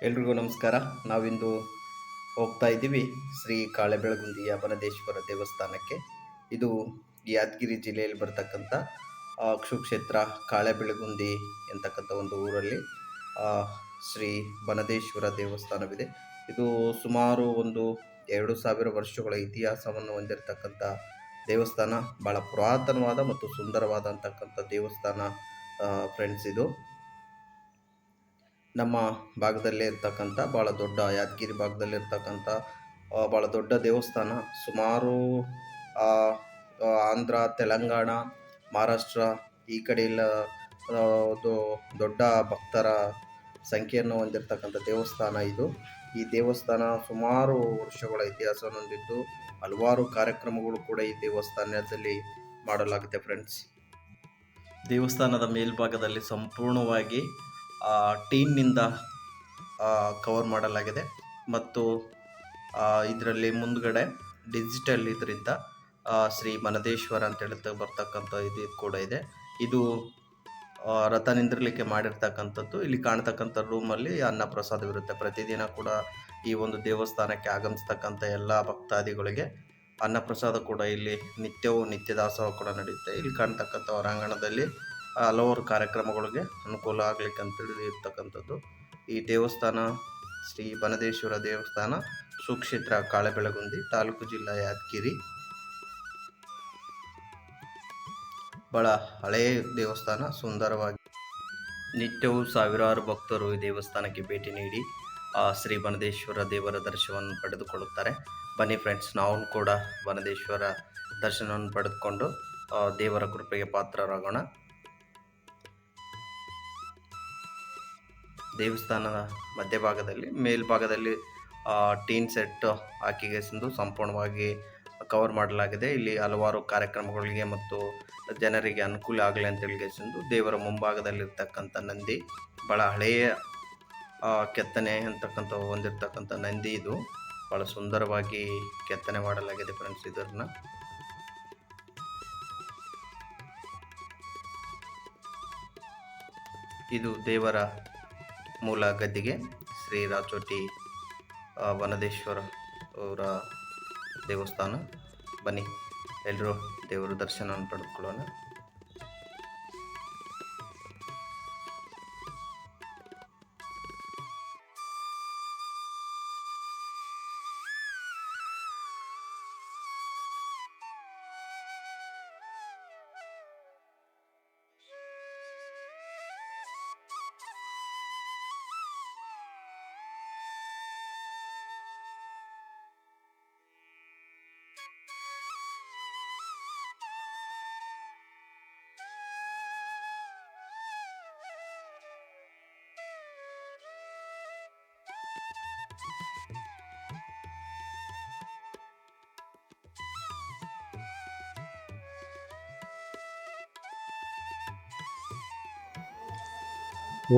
ಎಲ್ರಿಗೂ ನಮಸ್ಕಾರ. ನಾವಿಂದು ಹೋಗ್ತಾ ಇದ್ದೀವಿ ಶ್ರೀ ಕಾಳೆಬೆಳಗುಂದಿಯ ಬನದೇಶ್ವರ ದೇವಸ್ಥಾನಕ್ಕೆ. ಇದು ಯಾದಗಿರಿ ಜಿಲ್ಲೆಯಲ್ಲಿ ಬರ್ತಕ್ಕಂಥ ಕ್ಷೇತ್ರ ಕಾಳೆಬೆಳಗುಂದಿ ಎಂತಕ್ಕಂಥ ಒಂದು ಊರಲ್ಲಿ ಶ್ರೀ ಬನದೇಶ್ವರ ದೇವಸ್ಥಾನವಿದೆ. ಇದು ಸುಮಾರು ಒಂದು 2000 ವರ್ಷಗಳ ಇತಿಹಾಸವನ್ನು ಹೊಂದಿರತಕ್ಕಂಥ ದೇವಸ್ಥಾನ. ಭಾಳ ಪುರಾತನವಾದ ಮತ್ತು ಸುಂದರವಾದಂತಕ್ಕಂಥ ದೇವಸ್ಥಾನ ಫ್ರೆಂಡ್ಸ್. ಇದು ನಮ್ಮ ಭಾಗದಲ್ಲೇ ಇರ್ತಕ್ಕಂಥ ಭಾಳ ದೊಡ್ಡ ಯಾದಗಿರಿ ಭಾಗದಲ್ಲಿರ್ತಕ್ಕಂಥ ಭಾಳ ದೊಡ್ಡ ದೇವಸ್ಥಾನ. ಸುಮಾರು ಆಂಧ್ರ, ತೆಲಂಗಾಣ, ಮಹಾರಾಷ್ಟ್ರ ಈ ಕಡೆ ಎಲ್ಲ ದೊಡ್ಡ ಭಕ್ತರ ಸಂಖ್ಯೆಯನ್ನು ಹೊಂದಿರತಕ್ಕಂಥ ದೇವಸ್ಥಾನ ಇದು. ಈ ದೇವಸ್ಥಾನ ಸುಮಾರು ವರ್ಷಗಳ ಇತಿಹಾಸವನ್ನು ಹೊಂದಿದ್ದು ಹಲವಾರು ಕಾರ್ಯಕ್ರಮಗಳು ಕೂಡ ಈ ದೇವಸ್ಥಾನದಲ್ಲಿ ಮಾಡಲಾಗುತ್ತೆ ಫ್ರೆಂಡ್ಸ್. ದೇವಸ್ಥಾನದ ಮೇಲ್ಭಾಗದಲ್ಲಿ ಸಂಪೂರ್ಣವಾಗಿ ಟೀನ್ನಿಂದ ಕವರ್ ಮಾಡಲಾಗಿದೆ ಮತ್ತು ಇದರಲ್ಲಿ ಮುಂದ್ಗಡೆ ಡಿಜಿಟಲ್ ಇದರಿಂದ ಶ್ರೀ ಬನದೇಶ್ವರ ಅಂತ ಹೇಳ್ತಾ ಬರ್ತಕ್ಕಂಥ ಇದು ಕೂಡ ಇದೆ. ಇದು ರಥ ನಿಂದಿರಲಿಕ್ಕೆ ಮಾಡಿರ್ತಕ್ಕಂಥದ್ದು. ಇಲ್ಲಿ ಕಾಣ್ತಕ್ಕಂಥ ರೂಮಲ್ಲಿ ಅನ್ನ ಪ್ರಸಾದವಿರುತ್ತೆ. ಪ್ರತಿದಿನ ಕೂಡ ಈ ಒಂದು ದೇವಸ್ಥಾನಕ್ಕೆ ಆಗಮಿಸ್ತಕ್ಕಂಥ ಎಲ್ಲ ಭಕ್ತಾದಿಗಳಿಗೆ ಅನ್ನ ಪ್ರಸಾದ ಕೂಡ ಇಲ್ಲಿ ನಿತ್ಯ ದಾಸೋಹ ಕೂಡ ನಡೆಯುತ್ತೆ. ಇಲ್ಲಿ ಕಾಣ್ತಕ್ಕಂಥ ಹೊರಾಂಗಣದಲ್ಲಿ ಹಲವಾರು ಕಾರ್ಯಕ್ರಮಗಳಿಗೆ ಅನುಕೂಲ ಆಗ್ಲಿಕ್ಕೆ ಅಂತೇಳಿ ಇರ್ತಕ್ಕಂಥದ್ದು. ಈ ದೇವಸ್ಥಾನ ಶ್ರೀ ಬನದೇಶ್ವರ ದೇವಸ್ಥಾನ, ಸುಕ್ಷೇತ್ರ ಕಾಳೆಬೆಳಗುಂದಿ, ತಾಲೂಕು ಜಿಲ್ಲಾ ಯಾದಗಿರಿ. ಬಹಳ ಹಳೆಯ ದೇವಸ್ಥಾನ, ಸುಂದರವಾಗಿ ನಿತ್ಯವೂ ಸಾವಿರಾರು ಭಕ್ತರು ಈ ದೇವಸ್ಥಾನಕ್ಕೆ ಭೇಟಿ ನೀಡಿ ಶ್ರೀ ಬನದೇಶ್ವರ ದೇವರ ದರ್ಶನವನ್ನು ಪಡೆದುಕೊಳ್ಳುತ್ತಾರೆ. ಬನ್ನಿ ಫ್ರೆಂಡ್ಸ್, ನಾವು ಕೂಡ ಬನದೇಶ್ವರ ದರ್ಶನವನ್ನು ಪಡೆದುಕೊಂಡು ದೇವರ ಕೃಪೆಗೆ ಪಾತ್ರರಾಗೋಣ. ದೇವಸ್ಥಾನದ ಮಧ್ಯಭಾಗದಲ್ಲಿ ಮೇಲ್ಭಾಗದಲ್ಲಿ ಟೀನ್ ಸೆಟ್ ಹಾಕಿಗೆಸಿಂದು ಸಂಪೂರ್ಣವಾಗಿ ಕವರ್ ಮಾಡಲಾಗಿದೆ. ಇಲ್ಲಿ ಹಲವಾರು ಕಾರ್ಯಕ್ರಮಗಳಿಗೆ ಮತ್ತು ಜನರಿಗೆ ಅನುಕೂಲ ಆಗಲಿ ಅಂತೇಳಿಗೆಸಿಂದು ದೇವರ ಮುಂಭಾಗದಲ್ಲಿರ್ತಕ್ಕಂಥ ನಂದಿ ಭಾಳ ಹಳೆಯ ಕೆತ್ತನೆ ಅಂತಕ್ಕಂಥ ಹೊಂದಿರತಕ್ಕಂಥ ನಂದಿ. ಇದು ಭಾಳ ಸುಂದರವಾಗಿ ಕೆತ್ತನೆ ಮಾಡಲಾಗಿದೆ ಫ್ರೆಂಡ್ಸ್. ಇದನ್ನ ಇದು ದೇವರ ಮೂಲ ಗದ್ದಿಗೆ ಶ್ರೀ ರಾಚೋಟಿ ಬನದೇಶ್ವರ ಅವರ ದೇವಸ್ಥಾನ. ಬನ್ನಿ ಎಲ್ಲರೂ ದೇವರ ದರ್ಶನವನ್ನು ಪಡೆದುಕೊಳ್ಳೋಣ.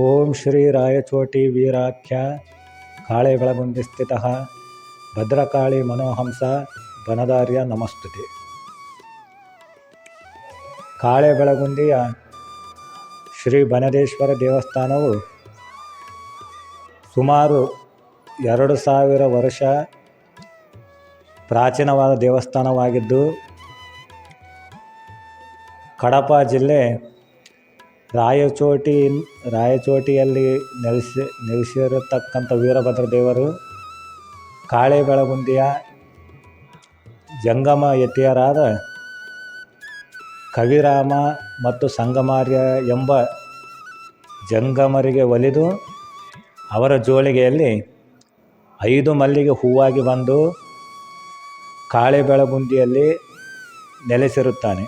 ಓಂ ಶ್ರೀ ರಾಯಚೋಟಿ ವೀರಾಖ್ಯ ಕಾಳೆಬೆಳಗುಂದಿ ಸ್ಥಿತಃ ಭದ್ರಕಾಳಿ ಮನೋಹಂಸ ಬನದಾರ್ಯ ನಮಸ್ತುತೆ. ಕಾಳೆಬೆಳಗುಂದಿಯ ಶ್ರೀ ಬನದೇಶ್ವರ ದೇವಸ್ಥಾನವು ಸುಮಾರು 2000 ವರ್ಷ ಪ್ರಾಚೀನವಾದ ದೇವಸ್ಥಾನವಾಗಿದ್ದು, ಕಡಪ ಜಿಲ್ಲೆ ರಾಯಚೋಟಿಯಲ್ಲಿ ನೆಲೆಸಿರತಕ್ಕಂಥ ವೀರಭದ್ರ ದೇವರು ಕಾಳೆಬೆಳಗುಂದಿಯ ಜಂಗಮ ಯತಿಯರಾದ ಕವಿರಾಮ ಮತ್ತು ಸಂಗಮಾರ್ಯ ಎಂಬ ಜಂಗಮರಿಗೆ ಒಲಿದು ಅವರ ಜೋಳಿಗೆಯಲ್ಲಿ 5 ಮಲ್ಲಿಗೆ ಹೂವಾಗಿ ಬಂದು ಕಾಳೆಬೆಳಗುಂದಿಯಲ್ಲಿ ನೆಲೆಸಿರುತ್ತಾನೆ.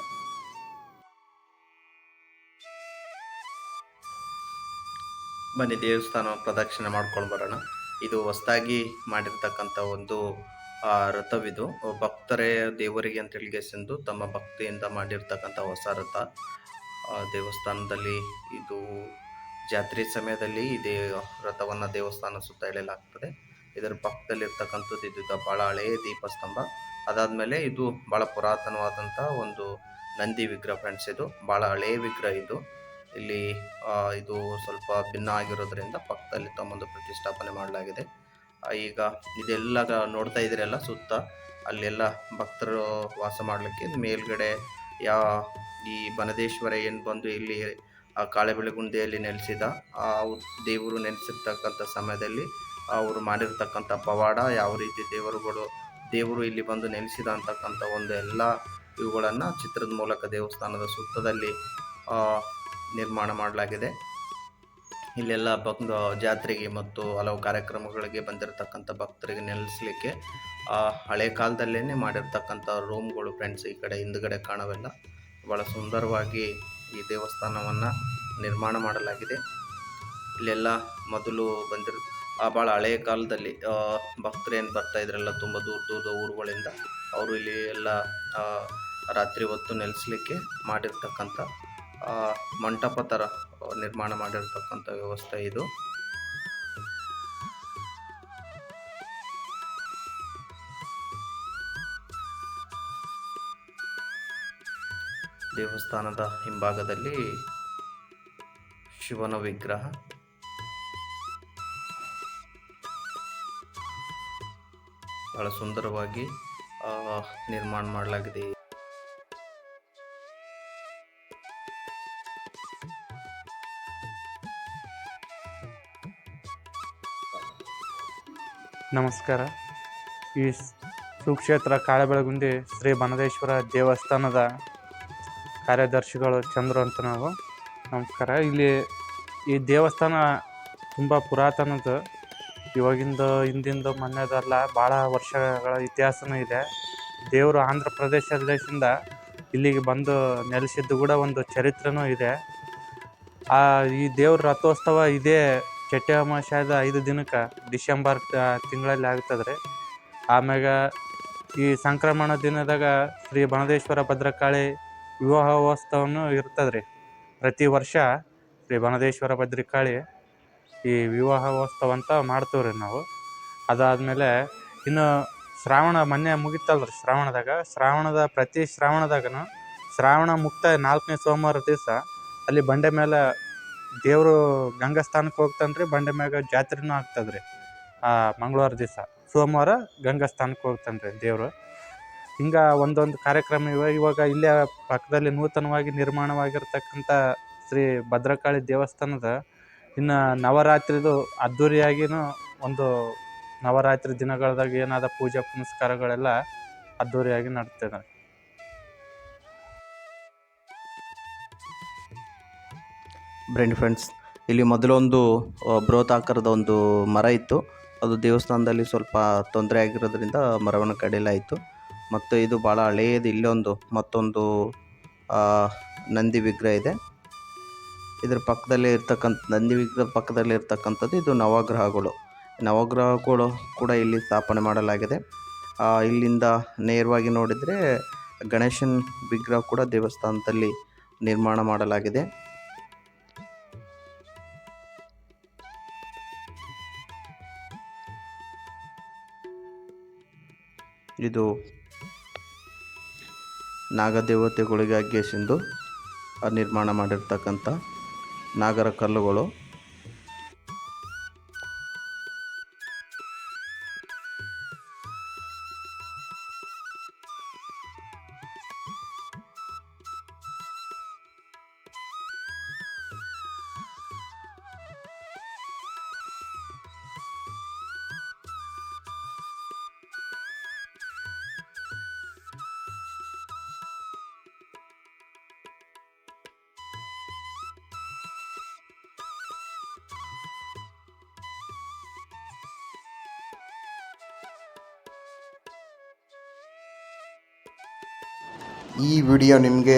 ಬನ್ನಿ ದೇವಸ್ಥಾನ ಪ್ರದಕ್ಷಿಣೆ ಮಾಡ್ಕೊಂಡು ಬರೋಣ. ಇದು ಹೊಸದಾಗಿ ಮಾಡಿರ್ತಕ್ಕಂಥ ಒಂದು ರಥವಿದು. ಭಕ್ತರೇ ದೇವರಿಗೆ ಅಂತೇಳಿಗೆಸೆಂದು ತಮ್ಮ ಭಕ್ತಿಯಿಂದ ಮಾಡಿರ್ತಕ್ಕಂಥ ಹೊಸ ರಥ ದೇವಸ್ಥಾನದಲ್ಲಿ. ಇದು ಜಾತ್ರೆ ಸಮಯದಲ್ಲಿ ಇದೇ ರಥವನ್ನು ದೇವಸ್ಥಾನ ಸುತ್ತ ಎಳೆಯಲಾಗ್ತದೆ. ಇದರ ಪಕ್ಕದಲ್ಲಿರ್ತಕ್ಕಂಥದ್ದು ಇದು ಭಾಳ ಹಳೆಯ ದೀಪಸ್ತಂಭ. ಅದಾದಮೇಲೆ ಇದು ಭಾಳ ಪುರಾತನವಾದಂಥ ಒಂದು ನಂದಿ ವಿಗ್ರಹ ಫ್ರೆಂಡ್ಸ್. ಇದು ಭಾಳ ಹಳೆಯ ವಿಗ್ರಹ. ಇದು ಇಲ್ಲಿ ಇದು ಸ್ವಲ್ಪ ಭಿನ್ನ ಆಗಿರೋದ್ರಿಂದ ಪಕ್ಕದಲ್ಲಿ ತಮ್ಮೊಂದು ಪ್ರತಿಷ್ಠಾಪನೆ ಮಾಡಲಾಗಿದೆ. ಈಗ ಇದೆಲ್ಲ ನೋಡ್ತಾ ಇದ್ದೀರಲ್ಲ ಸುತ್ತ, ಅಲ್ಲೆಲ್ಲ ಭಕ್ತರು ವಾಸ ಮಾಡಲಿಕ್ಕೆ ಮೇಲ್ಗಡೆ ಈ ಬನದೇಶ್ವರ ಏನು ಬಂದು ಇಲ್ಲಿ ಕಾಳೆಬೆಳಗುಂದಿಯಲ್ಲಿ ನೆಲೆಸಿದ ದೇವರು ನೆಲೆಸಿರ್ತಕ್ಕಂಥ ಸಮಯದಲ್ಲಿ ಅವರು ಮಾಡಿರ್ತಕ್ಕಂಥ ಪವಾಡ, ಯಾವ ರೀತಿ ದೇವರು ಇಲ್ಲಿ ಬಂದು ನೆಲೆಸಿದ ಅಂತಕ್ಕಂಥ ಒಂದು ಎಲ್ಲ ಇವುಗಳನ್ನು ಚಿತ್ರದ ಮೂಲಕ ದೇವಸ್ಥಾನದ ಸುತ್ತದಲ್ಲಿ ನಿರ್ಮಾಣ ಮಾಡಲಾಗಿದೆ. ಇಲ್ಲೆಲ್ಲ ಜಾತ್ರೆಗೆ ಮತ್ತು ಹಲವು ಕಾರ್ಯಕ್ರಮಗಳಿಗೆ ಬಂದಿರತಕ್ಕಂಥ ಭಕ್ತರಿಗೆ ನೆಲೆಸಲಿಕ್ಕೆ ಹಳೆ ಕಾಲದಲ್ಲೇ ಮಾಡಿರ್ತಕ್ಕಂಥ ರೂಮ್ಗಳು ಫ್ರೆಂಡ್ಸ್. ಈ ಕಡೆ ಹಿಂದುಗಡೆ ಕಾಣವೆಲ್ಲ ಭಾಳ ಸುಂದರವಾಗಿ ಈ ದೇವಸ್ಥಾನವನ್ನು ನಿರ್ಮಾಣ ಮಾಡಲಾಗಿದೆ. ಇಲ್ಲೆಲ್ಲ ಮೊದಲು ಭಾಳ ಹಳೆಯ ಕಾಲದಲ್ಲಿ ಭಕ್ತರು ಏನು ಬರ್ತಾ ಇದ್ರಲ್ಲ ತುಂಬ ದೂರ ಊರುಗಳಿಂದ, ಅವರು ಇಲ್ಲಿ ಎಲ್ಲ ರಾತ್ರಿ ಹೊತ್ತು ನೆಲೆಸಲಿಕ್ಕೆ ಮಾಡಿರ್ತಕ್ಕಂಥ ಮಂಟಪ ಥರ ನಿರ್ಮಾಣ ಮಾಡಿರ್ತಕ್ಕಂಥ ವ್ಯವಸ್ಥೆ ಇದು. ದೇವಸ್ಥಾನದ ಹಿಂಭಾಗದಲ್ಲಿ ಶಿವನ ವಿಗ್ರಹ, ಬಹಳ ಸುಂದರವಾಗಿ ನಿರ್ಮಾಣ ಮಾಡಲಾಗಿದೆ. ನಮಸ್ಕಾರ. ಈ ಸುಕ್ಷೇತ್ರ ಕಾಳೆಬೆಳಗುಂದಿ ಶ್ರೀ ಬನದೇಶ್ವರ ದೇವಸ್ಥಾನದ ಕಾರ್ಯದರ್ಶಿಗಳು ಚಂದ್ರು ಅಂತ ನಾವು. ನಮಸ್ಕಾರ. ಇಲ್ಲಿ ಈ ದೇವಸ್ಥಾನ ತುಂಬ ಪುರಾತನದ್ದು, ಹಿಂದಿಂದ ಮೊನ್ನೆದಲ್ಲ, ಭಾಳ ವರ್ಷಗಳ ಇತಿಹಾಸನೂ ಇದೆ. ದೇವರು ಆಂಧ್ರ ಪ್ರದೇಶದಿಂದ ಇಲ್ಲಿಗೆ ಬಂದು ನೆಲೆಸಿದ್ದು ಕೂಡ ಒಂದು ಚರಿತ್ರೆನೂ ಇದೆ. ಈ ದೇವ್ರ ರಥೋತ್ಸವ ಇದೇ ಚಟ್ಟಿ ಅಮಾವಾಸ್ಯದ 5 ದಿನಕ್ಕೆ ಡಿಸೆಂಬರ್ ತಿಂಗಳಲ್ಲಿ ಆಗ್ತದೆ ರೀ. ಆಮ್ಯಾಗ ಈ ಸಂಕ್ರಮಣ ದಿನದಾಗ ಶ್ರೀ ಬನದೇಶ್ವರ ಭದ್ರಕಾಳಿ ವಿವಾಹೋತ್ಸವನೂ ಇರ್ತದೆ ರೀ. ಪ್ರತಿ ವರ್ಷ ಶ್ರೀ ಬನದೇಶ್ವರ ಭದ್ರಕಾಳಿ ಈ ವಿವಾಹೋತ್ಸವ ಅಂತ ಮಾಡ್ತೀವಿ ರೀ ನಾವು. ಅದಾದಮೇಲೆ ಇನ್ನು ಶ್ರಾವಣ ಮೊನ್ನೆ ಮುಗಿತಲ್ರಿ, ಪ್ರತಿ ಶ್ರಾವಣದಾಗನು ಶ್ರಾವಣ ಮುಕ್ತಾಯ 4ನೇ ಸೋಮವಾರ ದಿವಸ ಅಲ್ಲಿ ಬಂಡೆ ಮೇಲೆ ದೇವರು ಗಂಗಾ ಸ್ಥಾನಕ್ಕೆ ಹೋಗ್ತಾನೆ ರೀ. ಬಂಡೆ ಮ್ಯಾಗ ಜಾತ್ರೆನೂ ಆಗ್ತದೆ ರೀ. ಮಂಗಳವಾರ ದಿವಸ, ಸೋಮವಾರ ಗಂಗಾ ಸ್ಥಾನಕ್ಕೆ ಹೋಗ್ತಾನೆ ರೀ ದೇವರು. ಹಿಂಗೆ ಒಂದೊಂದು ಕಾರ್ಯಕ್ರಮ ಇವಾಗ ಇಲ್ಲೇ ಪಕ್ಕದಲ್ಲಿ ನೂತನವಾಗಿ ನಿರ್ಮಾಣವಾಗಿರ್ತಕ್ಕಂಥ ಶ್ರೀ ಭದ್ರಕಾಳಿ ದೇವಸ್ಥಾನದ ಇನ್ನು ನವರಾತ್ರಿದು ಅದ್ಧೂರಿಯಾಗಿಯೂ ಒಂದು ನವರಾತ್ರಿ ದಿನಗಳದಾಗ ಏನಾದ ಪೂಜೆ ಪುನಸ್ಕಾರಗಳೆಲ್ಲ ಅದ್ಧೂರಿಯಾಗಿ ನಡ್ತದೆ. ಫ್ರೆಂಡ್ಸ್, ಇಲ್ಲಿ ಮೊದಲೊಂದು ಬೃಹತಾಕಾರದ ಒಂದು ಮರ ಇತ್ತು. ಅದು ದೇವಸ್ಥಾನದಲ್ಲಿ ಸ್ವಲ್ಪ ತೊಂದರೆ ಆಗಿರೋದ್ರಿಂದ ಮರವನ್ನು ಕಡಿಲಾಯಿತು. ಮತ್ತು ಇದು ಭಾಳ ಹಳೆಯದು. ಇಲ್ಲೊಂದು ಮತ್ತೊಂದು ನಂದಿ ವಿಗ್ರಹ ಇದೆ. ಇದರ ಪಕ್ಕದಲ್ಲಿ ನಂದಿ ವಿಗ್ರಹ ಪಕ್ಕದಲ್ಲಿ ಇರ್ತಕ್ಕಂಥದ್ದು ಇದು ನವಗ್ರಹಗಳು ಕೂಡ ಇಲ್ಲಿ ಸ್ಥಾಪನೆ ಮಾಡಲಾಗಿದೆ. ಇಲ್ಲಿಂದ ನೇರವಾಗಿ ನೋಡಿದರೆ ಗಣೇಶನ ವಿಗ್ರಹ ಕೂಡ ದೇವಸ್ಥಾನದಲ್ಲಿ ನಿರ್ಮಾಣ ಮಾಡಲಾಗಿದೆ. ಇದು ನಾಗದೇವತೆಗಳಿಗಾಗಿ ಸಿಂಧು ನಿರ್ಮಾಣ ಮಾಡಿರ್ತಕ್ಕಂಥ ನಾಗರ ಕಲ್ಲುಗಳು. ಈ ವಿಡಿಯೋ ನಿಮಗೆ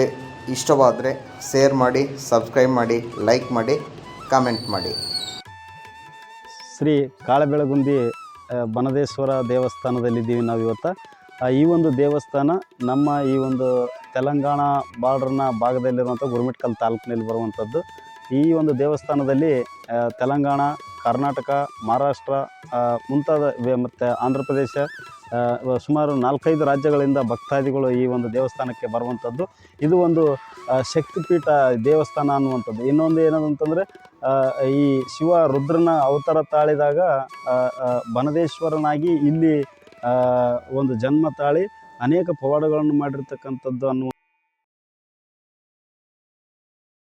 ಇಷ್ಟವಾದರೆ ಶೇರ್ ಮಾಡಿ, ಸಬ್ಸ್ಕ್ರೈಬ್ ಮಾಡಿ, ಲೈಕ್ ಮಾಡಿ, ಕಾಮೆಂಟ್ ಮಾಡಿ. ಶ್ರೀ ಕಾಳೆಬೆಳಗುಂದಿ ಬನದೇಶ್ವರ ದೇವಸ್ಥಾನದಲ್ಲಿದ್ದೀವಿ ನಾವು ಇವತ್ತು. ಈ ಒಂದು ದೇವಸ್ಥಾನ ನಮ್ಮ ಈ ಒಂದು ತೆಲಂಗಾಣ ಬಾರ್ಡ್ರನ ಭಾಗದಲ್ಲಿರುವಂಥ ಗುರುಮಿಟ್ಕಲ್ ತಾಲೂಕಿನಲ್ಲಿ ಬರುವಂಥದ್ದು. ಈ ಒಂದು ದೇವಸ್ಥಾನದಲ್ಲಿ ತೆಲಂಗಾಣ, ಕರ್ನಾಟಕ, ಮಹಾರಾಷ್ಟ್ರ ಮುಂತಾದ ಮತ್ತು ಆಂಧ್ರ ಪ್ರದೇಶ ಸುಮಾರು 4-5 ರಾಜ್ಯಗಳಿಂದ ಭಕ್ತಾದಿಗಳು ಈ ಒಂದು ದೇವಸ್ಥಾನಕ್ಕೆ ಬರುವಂಥದ್ದು. ಇದು ಒಂದು ಶಕ್ತಿಪೀಠ ದೇವಸ್ಥಾನ ಅನ್ನುವಂಥದ್ದು. ಇನ್ನೊಂದು ಏನಂತಂದರೆ ಈ ಶಿವ ರುದ್ರನ ಅವತಾರ ತಾಳಿದಾಗ ಬನದೇಶ್ವರನಾಗಿ ಇಲ್ಲಿ ಒಂದು ಜನ್ಮ ತಾಳಿ ಅನೇಕ ಪವಾಡಗಳನ್ನು ಮಾಡಿರ್ತಕ್ಕಂಥದ್ದು ಅನ್ನುವ